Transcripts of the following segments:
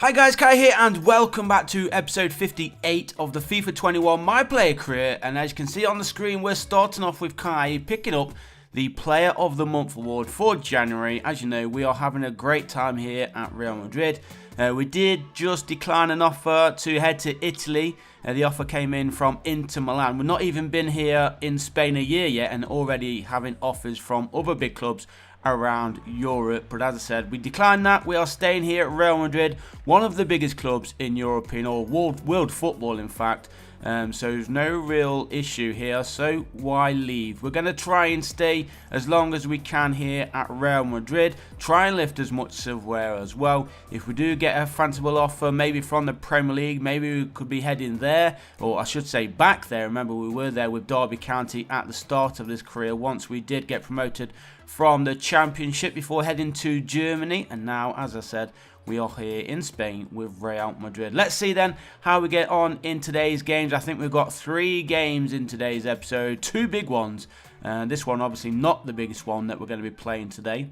Hi guys, Kai here and welcome back to episode 58 of the FIFA 21 My Player career. And as you can see on the screen, we're starting off with Kai picking up the Player of the Month award for January. As you know, we are having a great time here at Real Madrid. We did just decline an offer to head to Italy. The offer came in from Inter Milan. We've not even been here in Spain a year yet and already having offers from other big clubs around Europe. But as I said, we declined that. We are staying here at Real Madrid, one of the biggest clubs in European or world football, in fact. So there's no real issue here, so why leave? We're going to try and stay as long as we can here at Real Madrid, try and lift as much silverware as well. If we do get a fanciful offer, maybe from the Premier League, maybe we could be heading there, or I should say back there. Remember, we were there with Derby County at the start of this career once we did get promoted from the Championship before heading to Germany, and now, as I said, we are here in Spain with Real Madrid. Let's see then how we get on in today's games. I think we've got 3 games in today's episode, 2 big ones. This one obviously not the biggest one that we're going to be playing today.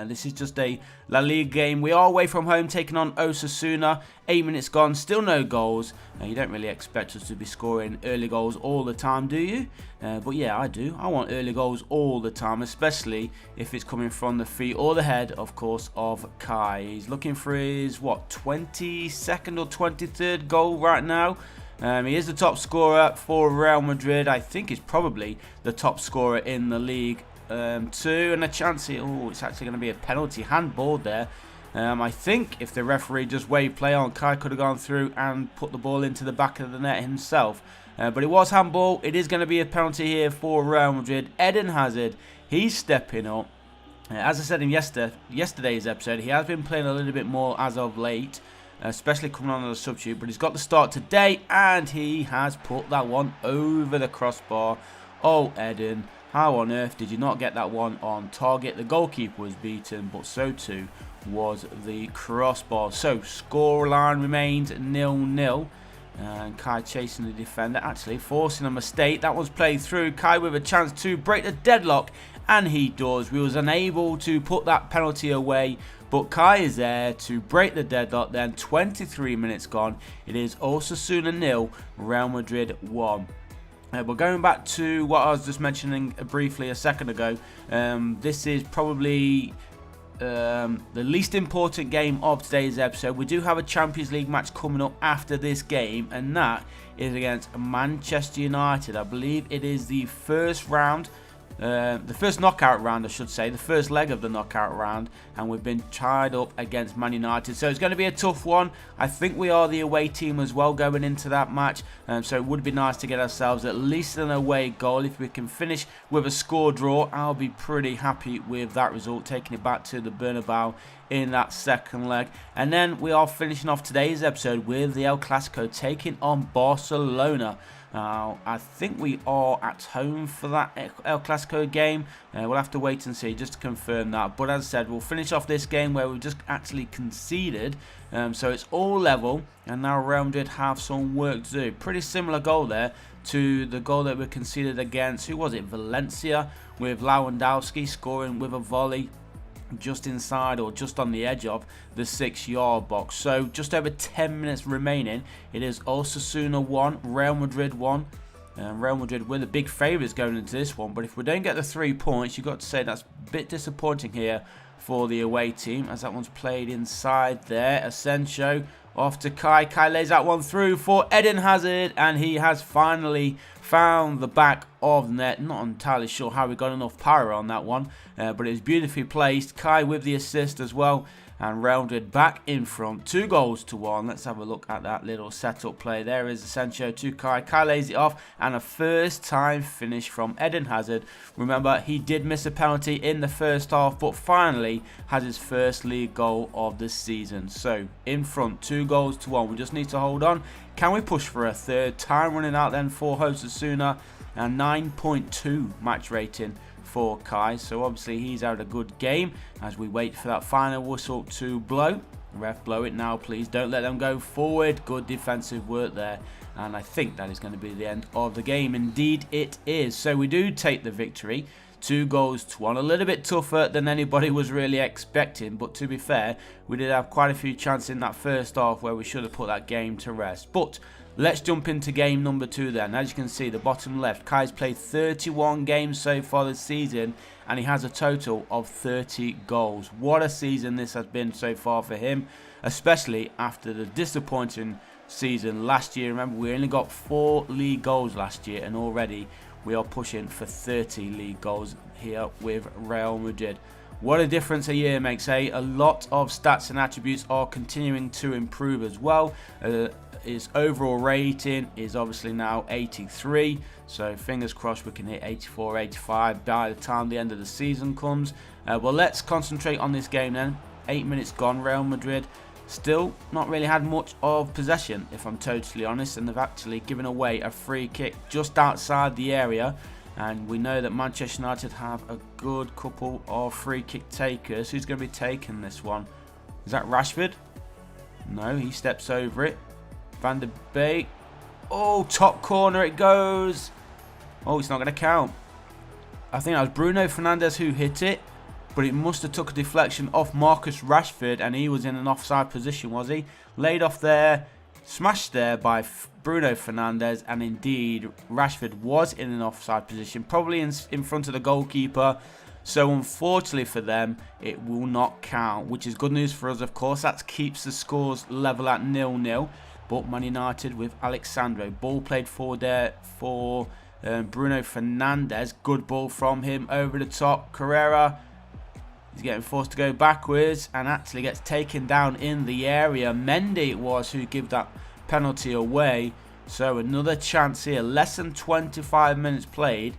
This is just a La Liga game. We are away from home taking on Osasuna. 8 minutes gone, still no goals. You don't really expect us to be scoring early goals all the time, do you? But yeah, I do. I want early goals all the time, especially if it's coming from the feet or the head, of course, of Kai. He's looking for his, 22nd or 23rd goal right now. He is the top scorer for Real Madrid. I think he's probably the top scorer in the league. 2 and a chance here. Oh, it's actually going to be a penalty handball there. I think if the referee just waved play on, Kai could have gone through and put the ball into the back of the net himself. But it was handball. It is going to be a penalty here for Real Madrid. Eden Hazard, he's stepping up. As I said in yesterday's episode, he has been playing a little bit more as of late, especially coming on as a substitute. But he's got the start today, and he has put that one over the crossbar. Oh, Eden, how on earth did you not get that one on target? The goalkeeper was beaten, but so too was the crossbar. So, scoreline remains 0-0. And Kai chasing the defender, actually forcing a mistake. That was played through. Kai with a chance to break the deadlock, and he does. We was unable to put that penalty away, but Kai is there to break the deadlock. Then 23 minutes gone. It is Osasuna 0, Real Madrid 1. But going back to what I was just mentioning briefly a second ago, this is probably the least important game of today's episode. We do have a Champions League match coming up after this game, and that is against Manchester United. I believe it is the first round. The first knockout round, I should say, the first leg of the knockout round, and we've been tied up against Man United, so it's going to be a tough one. I think we are the away team as well going into that match, so it would be nice to get ourselves at least an away goal. If we can finish with a score draw, I'll be pretty happy with that result, taking it back to the Bernabeu in that second leg. And then we are finishing off today's episode with the El Clásico taking on Barcelona. I think we are at home for that El Clásico game. We'll have to wait and see just to confirm that. But as I said, we'll finish off this game where we've just actually conceded. So it's all level, and now Real Madrid have some work to do. Pretty similar goal there to the goal that we conceded against, who was it, Valencia, with Lewandowski scoring with a volley just inside or just on the edge of the 6-yard box. So just over 10 minutes remaining. It is Osasuna 1, Real Madrid 1. Real Madrid were the big favourites going into this one, but if we don't get the 3 points, you've got to say that's a bit disappointing here for the away team, as that one's played inside there. Asensio off to Kai. Kai lays that one through for Eden Hazard, and he has finally found the back of the net. Not entirely sure how we got enough power on that one, but it was beautifully placed. Kai with the assist as well, and Real Madrid back in front, 2-1. Let's have a look at that little setup play. There is Asensio to Kai. Kai lays it off, and a first-time finish from Eden Hazard. Remember, he did miss a penalty in the first half, but finally has his first league goal of the season. So, in front, 2-1. We just need to hold on. Can we push for a third? Time running out then for Osasuna, and 9.2 match rating for Kai. So obviously he's had a good game as we wait for that final whistle to blow. Ref, blow it now please, don't let them go forward. Good defensive work there, and I think that is going to be the end of the game. Indeed it is. So we do take the victory 2 goals to 1. A little bit tougher than anybody was really expecting, but to be fair, we did have quite a few chances in that first half where we should have put that game to rest. But let's jump into game number 2 then. As you can see, the bottom left, Kai's played 31 games so far this season, and he has a total of 30 goals. What a season this has been so far for him, especially after the disappointing season last year. Remember, we only got 4 league goals last year, and already we are pushing for 30 league goals here with Real Madrid. What a difference a year makes, eh? A lot of stats and attributes are continuing to improve as well. His overall rating is obviously now 83, so fingers crossed we can hit 84, 85 by the time the end of the season comes. Well, let's concentrate on this game then. 8 minutes gone, Real Madrid still not really had much of possession, if I'm totally honest, and they've actually given away a free kick just outside the area. And we know that Manchester United have a good couple of free kick takers. Who's going to be taking this one? Is that Rashford? No, he steps over it. Van der Beek. Oh, top corner it goes. Oh, it's not going to count. I think that was Bruno Fernandes who hit it, but it must have took a deflection off Marcus Rashford, and he was in an offside position, was he? Laid off there, smashed there by Bruno Fernandes, and indeed Rashford was in an offside position, probably in front of the goalkeeper. So unfortunately for them, it will not count, which is good news for us, of course. That keeps the scores level at 0-0. But Man United with Alexandro. Ball played forward there for Bruno Fernandes. Good ball from him over the top. Carrera. He's getting forced to go backwards and actually gets taken down in the area. Mendy it was who gave that penalty away. So another chance here. Less than 25 minutes played.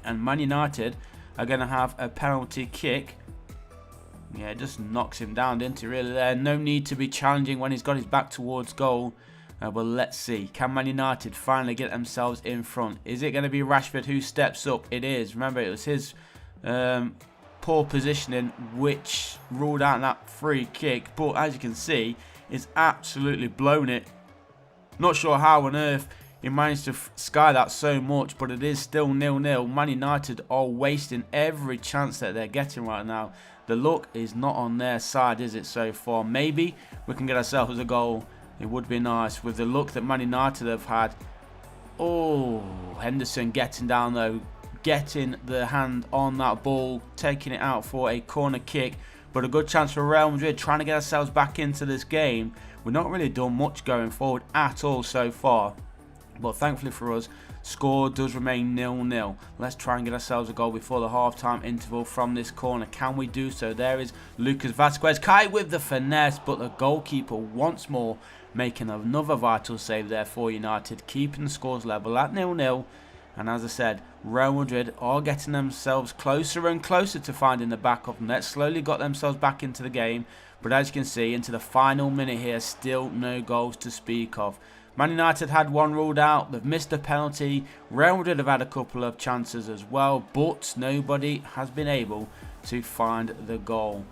And Man United are going to have a penalty kick. Yeah, it just knocks him down, didn't it, really there? No need to be challenging when he's got his back towards goal. Well, let's see. Can Man United finally get themselves in front? Is it going to be Rashford who steps up? It is. Remember, it was his poor positioning which ruled out that free kick. But as you can see, he's absolutely blown it. Not sure how on earth he managed to sky that so much, but it is still 0-0. Man United are wasting every chance that they're getting right now. The luck is not on their side, is it, so far? Maybe we can get ourselves a goal. It would be nice with the luck that Man United have had. Oh, Henderson getting down though. Getting the hand on that ball. Taking it out for a corner kick. But a good chance for Real Madrid trying to get ourselves back into this game. We've not really done much going forward at all so far. But thankfully for us, score does remain 0-0. Let's try and get ourselves a goal before the half-time interval from this corner. Can we do so? There is Lucas Vazquez. Kai with the finesse, but the goalkeeper once more making another vital save there for United, keeping the scores level at 0-0. And as I said, Real Madrid are getting themselves closer and closer to finding the back of them. They've slowly got themselves back into the game. But as you can see, into the final minute here, still no goals to speak of. Man United had one ruled out. They've missed a penalty. Real Madrid have had a couple of chances as well, but nobody has been able to find the goal.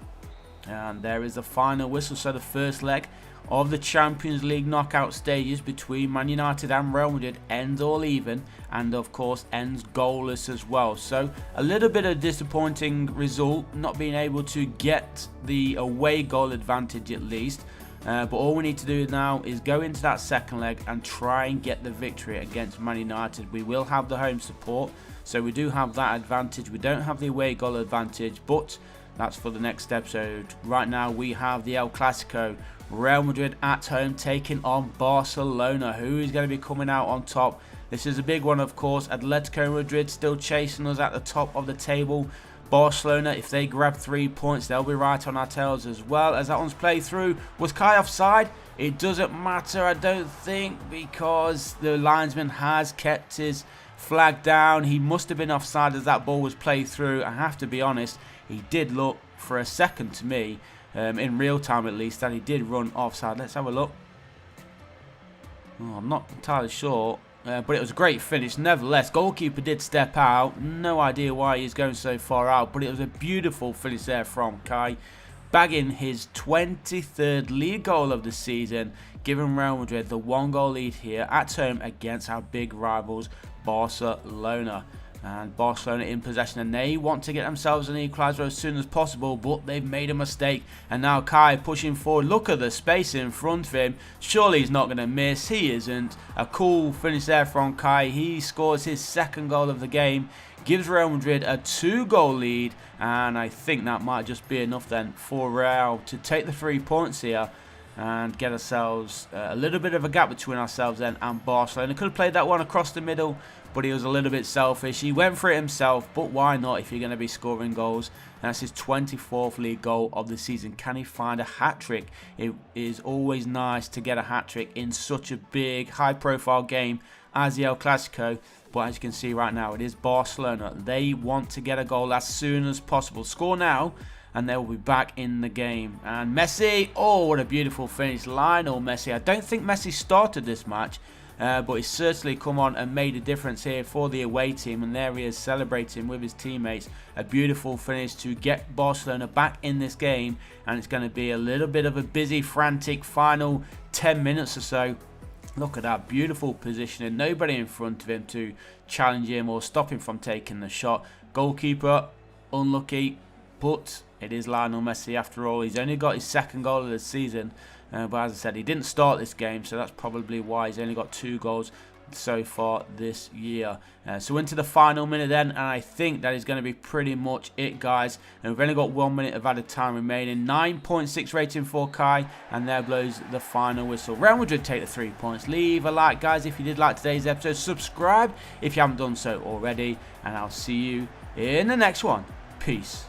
And there is the final whistle. So the first leg of the Champions League knockout stages between Man United and Real Madrid ends all even, and of course ends goalless as well. So a little bit of disappointing result, not being able to get the away goal advantage at least. But all we need to do now is go into that second leg and try and get the victory against Man United. We will have the home support, so we do have that advantage. We don't have the away goal advantage, but that's for the next episode. Right now we have the El Clásico. Real Madrid at home taking on Barcelona. Who is going to be coming out on top? This is a big one, of course. Atletico Madrid still chasing us at the top of the table. Barcelona, if they grab 3 points, they'll be right on our tails as well. As that one's played through. Was Kai offside? It doesn't matter, I don't think, because the linesman has kept his flag down. He must have been offside as that ball was played through. I have to be honest, he did look for a second to me, in real time at least, that he did run offside. Let's have a look. Oh, I'm not entirely sure. But it was a great finish nevertheless. Goalkeeper did step out. No idea why he's going so far out, but it was a beautiful finish there from Kai, bagging his 23rd league goal of the season, giving Real Madrid the 1-goal lead here at home against our big rivals Barcelona. And Barcelona in possession, and they want to get themselves an equaliser as soon as possible, but they've made a mistake. And now Kai pushing forward. Look at the space in front of him. Surely he's not going to miss. He isn't. A cool finish there from Kai. He scores his second goal of the game, gives Real Madrid a 2-goal lead, and I think that might just be enough then for Real to take the 3 points here and get ourselves a little bit of a gap between ourselves then and Barcelona. Could have played that one across the middle, but he was a little bit selfish. He went for it himself, but why not if you're going to be scoring goals? And that's his 24th league goal of the season. Can he find a hat-trick? It is always nice to get a hat-trick in such a big, high-profile game as the El Clásico. But as you can see right now, it is Barcelona. They want to get a goal as soon as possible. Score now, and they will be back in the game. And Messi, oh, what a beautiful finish. Lionel Messi. I don't think Messi started this match, but he's certainly come on and made a difference here for the away team. And there he is celebrating with his teammates. A beautiful finish to get Barcelona back in this game. And it's going to be a little bit of a busy, frantic final 10 minutes or so. Look at that beautiful positioning. Nobody in front of him to challenge him or stop him from taking the shot. Goalkeeper, unlucky, but it is Lionel Messi after all. He's only got his second goal of the season. But as I said, he didn't start this game, so that's probably why he's only got 2 goals so far this year. So into the final minute then, and I think that is going to be pretty much it, guys. And we've only got 1 minute of added time remaining. 9.6 rating for Kai, and there blows the final whistle. Real Madrid take the 3 points. Leave a like, guys, if you did like today's episode. Subscribe if you haven't done so already, and I'll see you in the next one. Peace.